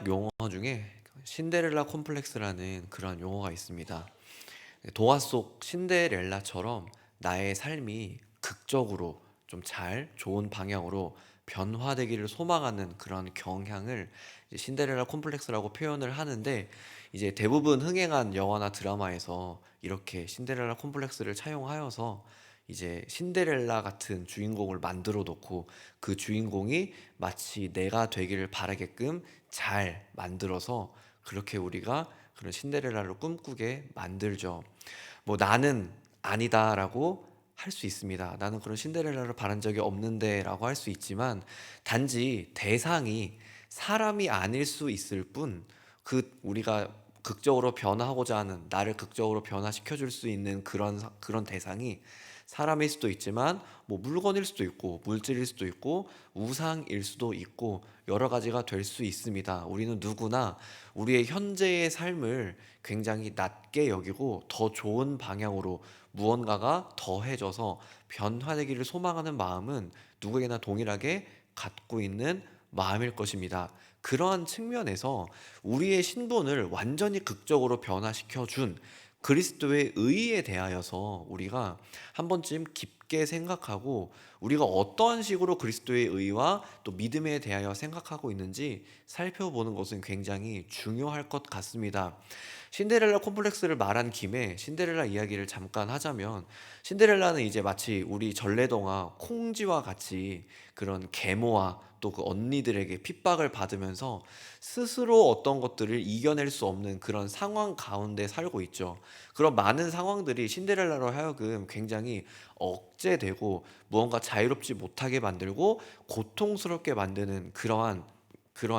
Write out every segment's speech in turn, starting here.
문학 용어 중에 신데렐라 콤플렉스라는 그런 용어가 있습니다. 동화 속 신데렐라처럼 나의 삶이 극적으로 좀 잘 좋은 방향으로 변화되기를 소망하는 그런 경향을 이제 신데렐라 콤플렉스라고 표현을 하는데, 이제 대부분 흥행한 영화나 드라마에서 이렇게 신데렐라 콤플렉스를 차용하여서 이제 신데렐라 같은 주인공을 만들어 놓고 그 주인공이 마치 내가 되기를 바라게끔 잘 만들어서 그렇게 우리가 그런 신데렐라를 꿈꾸게 만들죠. 뭐 나는 아니다라고 할 수 있습니다. 나는 그런 신데렐라를 바란 적이 없는데라고 할 수 있지만, 단지 대상이 사람이 아닐 수 있을 뿐, 그 우리가 극적으로 변화하고자 하는, 나를 극적으로 변화시켜 줄 수 있는 그런 대상이 사람일 수도 있지만, 뭐 물건일 수도 있고 물질일 수도 있고 우상일 수도 있고 여러 가지가 될 수 있습니다. 우리는 누구나 우리의 현재의 삶을 굉장히 낮게 여기고 더 좋은 방향으로 무언가가 더해져서 변화되기를 소망하는 마음은 누구에게나 동일하게 갖고 있는 마음일 것입니다. 그러한 측면에서 우리의 신분을 완전히 극적으로 변화시켜 준 그리스도의 의에 대하여서 우리가 한 번쯤 깊게 생각하고, 우리가 어떠한 식으로 그리스도의 의와 또 믿음에 대하여 생각하고 있는지 살펴보는 것은 굉장히 중요할 것 같습니다. 신데렐라 콤플렉스를 말한 김에 신데렐라 이야기를 잠깐 하자면, 신데렐라는 이제 마치 우리 전래동화 콩쥐와 같이 그런 계모와 또 그 언니들에게 핍박을 받으면서 스스로 어떤 것들을 이겨낼 수 없는 그런 상황 가운데 살고 있죠. 그런 많은 상황들이 신데렐라로 하여금 굉장히 억제되고 무언가 자유롭지 못하게 만들고 고통스럽게 만드는 그러한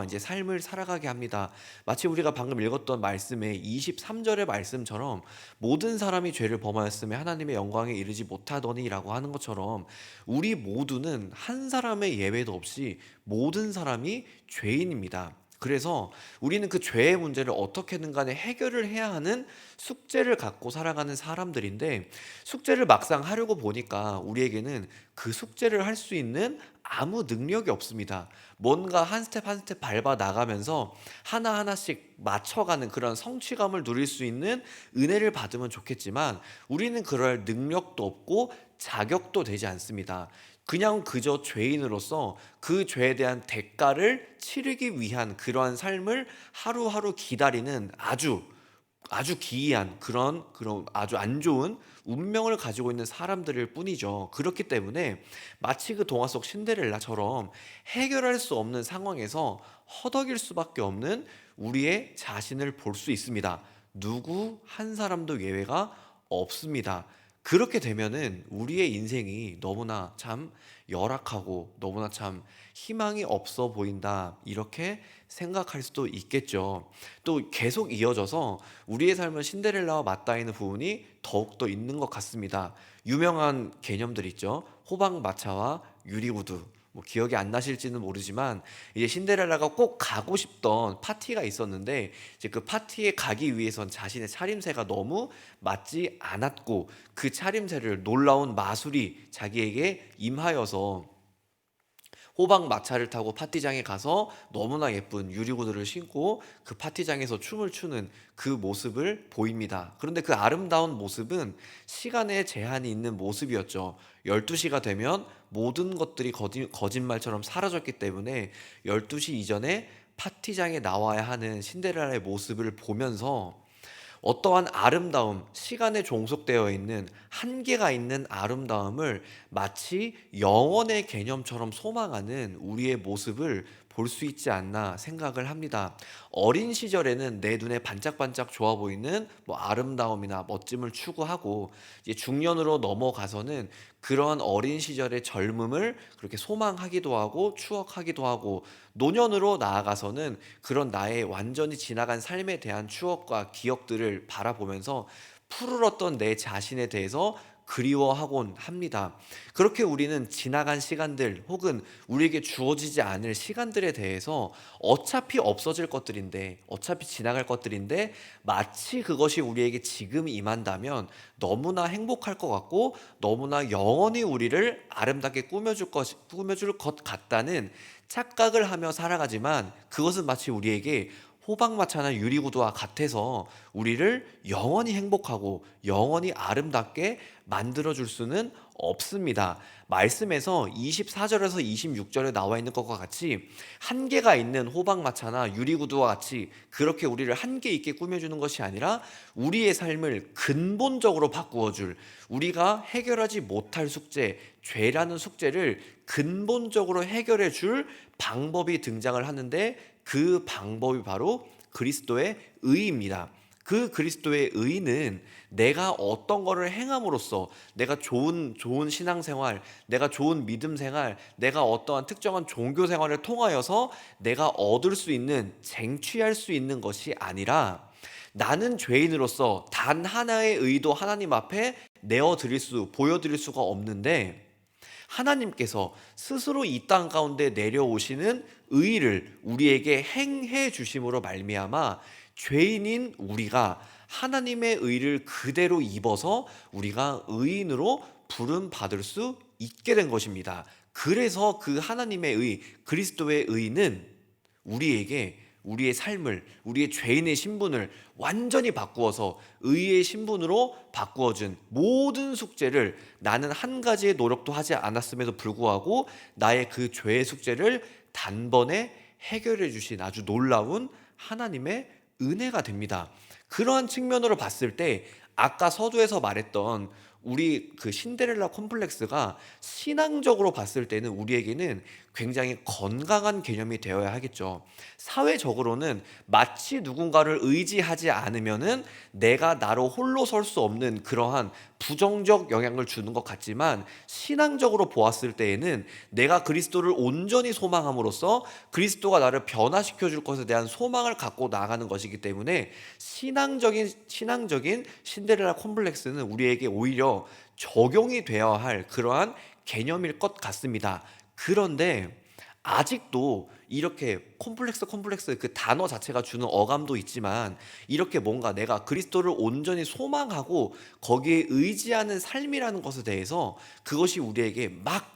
이제 삶을 살아가게 합니다. 마치 우리가 방금 읽었던 말씀의 23절의 말씀처럼, 모든 사람이 죄를 범하였음에 하나님의 영광에 이르지 못하더니라고 하는 것처럼, 우리 모두는 한 사람의 예외도 없이 모든 사람이 죄인입니다. 그래서 우리는 그 죄의 문제를 어떻게든 간에 해결을 해야 하는 숙제를 갖고 살아가는 사람들인데, 숙제를 막상 하려고 보니까 우리에게는 그 숙제를 할 수 있는 아무 능력이 없습니다. 뭔가 한 스텝 한 스텝 밟아 나가면서 하나하나씩 맞춰가는 그런 성취감을 누릴 수 있는 은혜를 받으면 좋겠지만, 우리는 그럴 능력도 없고 자격도 되지 않습니다. 그냥 그저 죄인으로서 그 죄에 대한 대가를 치르기 위한 그러한 삶을 하루하루 기다리는 아주 기이한 그런 아주 안 좋은 운명을 가지고 있는 사람들일 뿐이죠. 그렇기 때문에 마치 그 동화 속 신데렐라처럼 해결할 수 없는 상황에서 허덕일 수밖에 없는 우리의 자신을 볼 수 있습니다. 누구 한 사람도 예외가 없습니다. 그렇게 되면은 우리의 인생이 너무나 참 열악하고 너무나 참 희망이 없어 보인다, 이렇게 생각할 수도 있겠죠. 또 계속 이어져서 우리의 삶은 신데렐라와 맞닿아 있는 부분이 더욱더 있는 것 같습니다. 유명한 개념들 있죠. 호박마차와 유리구두. 뭐 기억이 안 나실지는 모르지만, 이제 신데렐라가 꼭 가고 싶던 파티가 있었는데, 이제 그 파티에 가기 위해선 자신의 차림새가 너무 맞지 않았고, 그 차림새를 놀라운 마술이 자기에게 임하여서 호박 마차를 타고 파티장에 가서 너무나 예쁜 유리구두를 신고 그 파티장에서 춤을 추는 그 모습을 보입니다. 그런데 그 아름다운 모습은 시간에 제한이 있는 모습이었죠. 12시가 되면 모든 것들이 거짓말처럼 사라졌기 때문에 12시 이전에 파티장에 나와야 하는 신데렐라의 모습을 보면서, 어떠한 아름다움, 시간에 종속되어 있는 한계가 있는 아름다움을 마치 영원의 개념처럼 소망하는 우리의 모습을 볼 수 있지 않나 생각을 합니다. 어린 시절에는 내 눈에 반짝반짝 좋아 보이는 뭐 아름다움이나 멋짐을 추구하고, 이제 중년으로 넘어가서는 그러한 어린 시절의 젊음을 그렇게 소망하기도 하고 추억하기도 하고, 노년으로 나아가서는 그런 나의 완전히 지나간 삶에 대한 추억과 기억들을 바라보면서 푸르렀던 내 자신에 대해서 그리워하곤 합니다. 그렇게 우리는 지나간 시간들 혹은 우리에게 주어지지 않을 시간들에 대해서 어차피 없어질 것들인데, 어차피 지나갈 것들인데 마치 그것이 우리에게 지금 임한다면 너무나 행복할 것 같고 너무나 영원히 우리를 아름답게 꾸며줄 것 같다는 착각을 하며 살아가지만, 그것은 마치 우리에게 호박마차나 유리구두와 같아서 우리를 영원히 행복하고 영원히 아름답게 만들어줄 수는 없습니다. 말씀에서 24절에서 26절에 나와 있는 것과 같이 한계가 있는 호박마차나 유리구두와 같이 그렇게 우리를 한계 있게 꾸며주는 것이 아니라 우리의 삶을 근본적으로 바꾸어줄, 우리가 해결하지 못할 숙제, 죄라는 숙제를 근본적으로 해결해 줄 방법이 등장을 하는데, 그 방법이 바로 그리스도의 의입니다. 그 그리스도의 의는 내가 어떤 거를 행함으로써 내가 좋은 신앙생활, 내가 좋은 믿음 생활, 내가 어떠한 특정한 종교 생활을 통하여서 내가 얻을 수 있는, 쟁취할 수 있는 것이 아니라, 나는 죄인으로서 단 하나의 의도 하나님 앞에 보여드릴 수가 없는데, 하나님께서 스스로 이 땅 가운데 내려오시는 의를 우리에게 행해 주심으로 말미암아 죄인인 우리가 하나님의 의를 그대로 입어서 우리가 의인으로 부름 받을 수 있게 된 것입니다. 그래서 그 하나님의 의, 그리스도의 의는 우리에게 우리의 삶을, 우리의 죄인의 신분을 완전히 바꾸어서 의의 신분으로 바꾸어준 모든 숙제를, 나는 한 가지의 노력도 하지 않았음에도 불구하고 나의 그 죄의 숙제를 단번에 해결해 주신 아주 놀라운 하나님의 은혜가 됩니다. 그러한 측면으로 봤을 때 아까 서두에서 말했던 우리 그 신데렐라 콤플렉스가 신앙적으로 봤을 때는 우리에게는 굉장히 건강한 개념이 되어야 하겠죠. 사회적으로는 마치 누군가를 의지하지 않으면은 내가 나로 홀로 설 수 없는 그러한 부정적 영향을 주는 것 같지만, 신앙적으로 보았을 때에는 내가 그리스도를 온전히 소망함으로써 그리스도가 나를 변화시켜 줄 것에 대한 소망을 갖고 나아가는 것이기 때문에 신앙적인 신데렐라 콤플렉스는 우리에게 오히려 적용이 되어야 할 그러한 개념일 것 같습니다. 그런데 아직도 이렇게 콤플렉스 그 단어 자체가 주는 어감도 있지만, 이렇게 뭔가 내가 그리스도를 온전히 소망하고 거기에 의지하는 삶이라는 것에 대해서 그것이 우리에게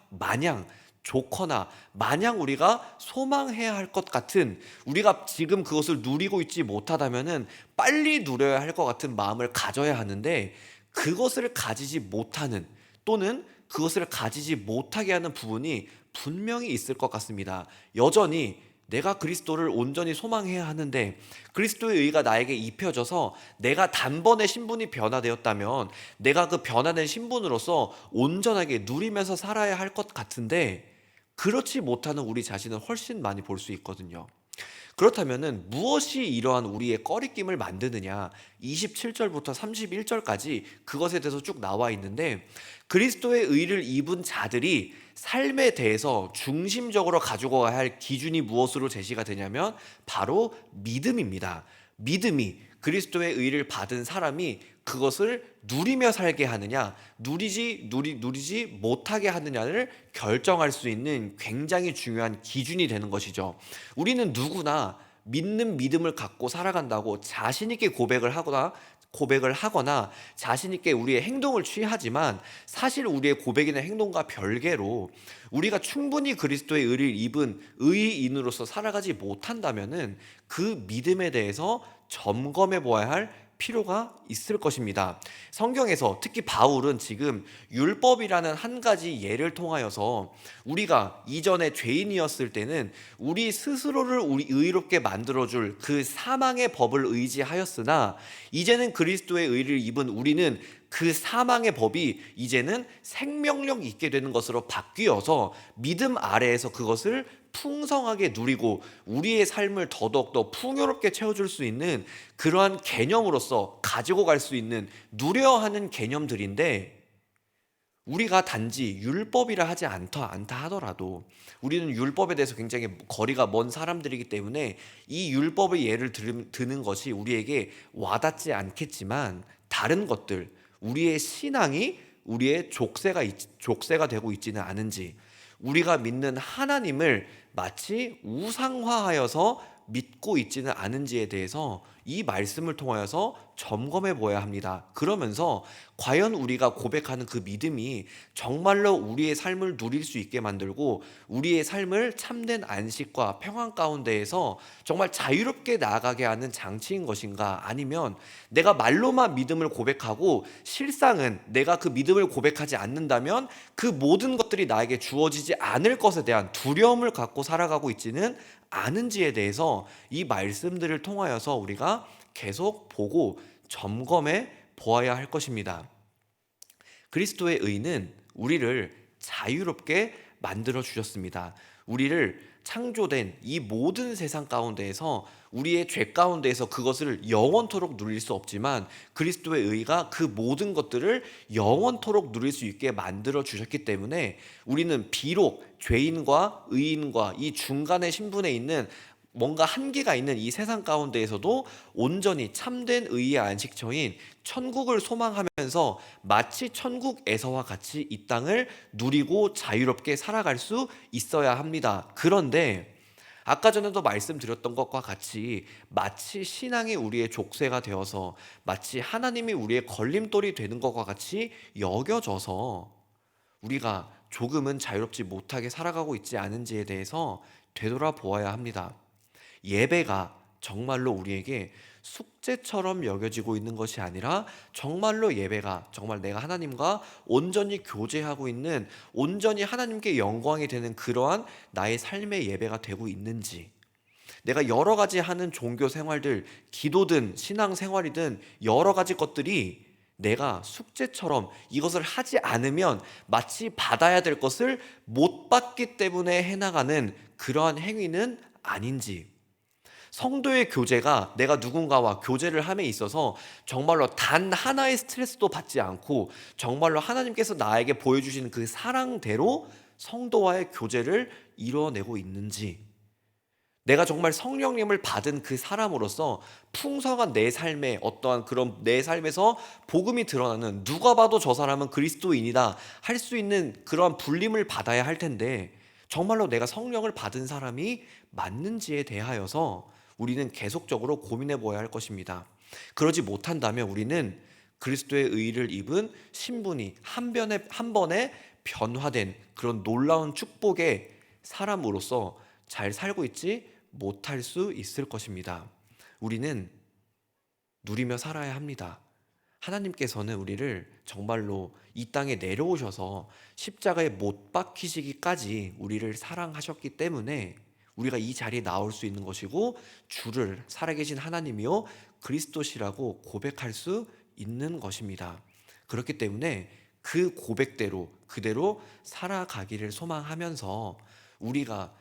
마냥 좋거나 마냥 우리가 소망해야 할 것 같은, 우리가 지금 그것을 누리고 있지 못하다면은 빨리 누려야 할 것 같은 마음을 가져야 하는데, 그것을 가지지 못하는, 또는 그것을 가지지 못하게 하는 부분이 분명히 있을 것 같습니다. 여전히 내가 그리스도를 온전히 소망해야 하는데 그리스도의 의가 나에게 입혀져서 내가 단번에 신분이 변화되었다면 내가 그 변화된 신분으로서 온전하게 누리면서 살아야 할 것 같은데, 그렇지 못하는 우리 자신을 훨씬 많이 볼 수 있거든요. 그렇다면은 무엇이 이러한 우리의 꺼리낌을 만드느냐? 27절부터 31절까지 그것에 대해서 쭉 나와 있는데, 그리스도의 의를 입은 자들이 삶에 대해서 중심적으로 가지고 가야 할 기준이 무엇으로 제시가 되냐면 바로 믿음입니다. 믿음이, 그리스도의 의를 받은 사람이 그것을 누리며 살게 하느냐, 누리지 못하게 하느냐를 결정할 수 있는 굉장히 중요한 기준이 되는 것이죠. 우리는 누구나 믿는 믿음을 갖고 살아간다고 자신 있게 고백을 하거나 자신 있게 우리의 행동을 취하지만, 사실 우리의 고백이나 행동과 별개로 우리가 충분히 그리스도의 의를 입은 의인으로서 살아가지 못한다면은 그 믿음에 대해서 점검해 보아야 할 필요가 있을 것입니다. 성경에서 특히 바울은 지금 율법이라는 한 가지 예를 통하여서 우리가 이전에 죄인이었을 때는 우리 스스로를 우리 의롭게 만들어줄 그 사망의 법을 의지하였으나, 이제는 그리스도의 의를 입은 우리는 그 사망의 법이 이제는 생명력 있게 되는 것으로 바뀌어서 믿음 아래에서 그것을 풍성하게 누리고 우리의 삶을 더더욱더 풍요롭게 채워줄 수 있는 그러한 개념으로서 가지고 갈 수 있는, 누려야 하는 개념들인데, 우리가 단지 율법이라 하지 않다 하더라도 우리는 율법에 대해서 굉장히 거리가 먼 사람들이기 때문에 이 율법의 예를 드는 것이 우리에게 와닿지 않겠지만, 다른 것들, 우리의 신앙이 우리의 족쇄가 되고 있지는 않은지, 우리가 믿는 하나님을 마치 우상화하여서 믿고 있지는 않은지에 대해서 이 말씀을 통하여서 점검해 보아야 합니다. 그러면서 과연 우리가 고백하는 그 믿음이 정말로 우리의 삶을 누릴 수 있게 만들고 우리의 삶을 참된 안식과 평안 가운데에서 정말 자유롭게 나아가게 하는 장치인 것인가, 아니면 내가 말로만 믿음을 고백하고 실상은 내가 그 믿음을 고백하지 않는다면 그 모든 것들이 나에게 주어지지 않을 것에 대한 두려움을 갖고 살아가고 있지는 않은지에 대해서 이 말씀들을 통하여서 우리가 계속 보고 점검해 보아야 할 것입니다. 그리스도의 의는 우리를 자유롭게 만들어 주셨습니다. 우리를 창조된 이 모든 세상 가운데에서 우리의 죄 가운데에서 그것을 영원토록 누릴 수 없지만 그리스도의 의가 그 모든 것들을 영원토록 누릴 수 있게 만들어 주셨기 때문에 우리는 비록 죄인과 의인과 이 중간의 신분에 있는 뭔가 한계가 있는 이 세상 가운데에서도 온전히 참된 의의 안식처인 천국을 소망하면서 마치 천국에서와 같이 이 땅을 누리고 자유롭게 살아갈 수 있어야 합니다. 그런데 아까 전에도 말씀드렸던 것과 같이 마치 신앙이 우리의 족쇄가 되어서 마치 하나님이 우리의 걸림돌이 되는 것과 같이 여겨져서 우리가 조금은 자유롭지 못하게 살아가고 있지 않은지에 대해서 되돌아보아야 합니다. 예배가 정말로 우리에게 숙제처럼 여겨지고 있는 것이 아니라 정말로 예배가 정말 내가 하나님과 온전히 교제하고 있는, 온전히 하나님께 영광이 되는 그러한 나의 삶의 예배가 되고 있는지, 내가 여러 가지 하는 종교 생활들, 기도든 신앙 생활이든 여러 가지 것들이 내가 숙제처럼 이것을 하지 않으면 마치 받아야 될 것을 못 받기 때문에 해나가는 그러한 행위는 아닌지, 성도의 교제가 내가 누군가와 교제를 함에 있어서 정말로 단 하나의 스트레스도 받지 않고 정말로 하나님께서 나에게 보여주신 그 사랑대로 성도와의 교제를 이뤄내고 있는지, 내가 정말 성령님을 받은 그 사람으로서 풍성한 내 삶에 어떠한 그런 내 삶에서 복음이 드러나는, 누가 봐도 저 사람은 그리스도인이다 할 수 있는 그러한 불림을 받아야 할 텐데 정말로 내가 성령을 받은 사람이 맞는지에 대하여서 우리는 계속적으로 고민해 보아야 할 것입니다. 그러지 못한다면 우리는 그리스도의 의를 입은 신분이 한 번에 변화된 그런 놀라운 축복의 사람으로서 잘 살고 있지 못할 수 있을 것입니다. 우리는 누리며 살아야 합니다. 하나님께서는 우리를 정말로 이 땅에 내려오셔서 십자가에 못 박히시기까지 우리를 사랑하셨기 때문에 우리가 이 자리에 나올 수 있는 것이고 주를 살아계신 하나님이요 그리스도시라고 고백할 수 있는 것입니다. 그렇기 때문에 그 고백대로 그대로 살아가기를 소망하면서 우리가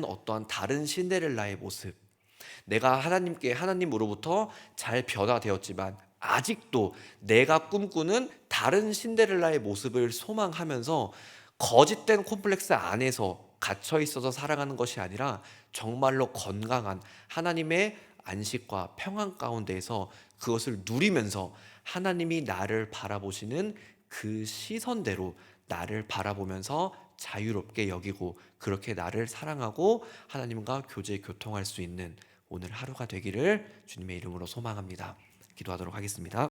어떠한 다른 신데렐라의 모습, 내가 하나님으로부터 잘 변화되었지만 아직도 내가 꿈꾸는 다른 신데렐라의 모습을 소망하면서 거짓된 콤플렉스 안에서 갇혀 있어서 살아가는 것이 아니라 정말로 건강한 하나님의 안식과 평안 가운데에서 그것을 누리면서 하나님이 나를 바라보시는 그 시선대로 나를 바라보면서 자유롭게 여기고 그렇게 나를 사랑하고 하나님과 교통할 수 있는 오늘 하루가 되기를 주님의 이름으로 소망합니다. 기도하도록 하겠습니다.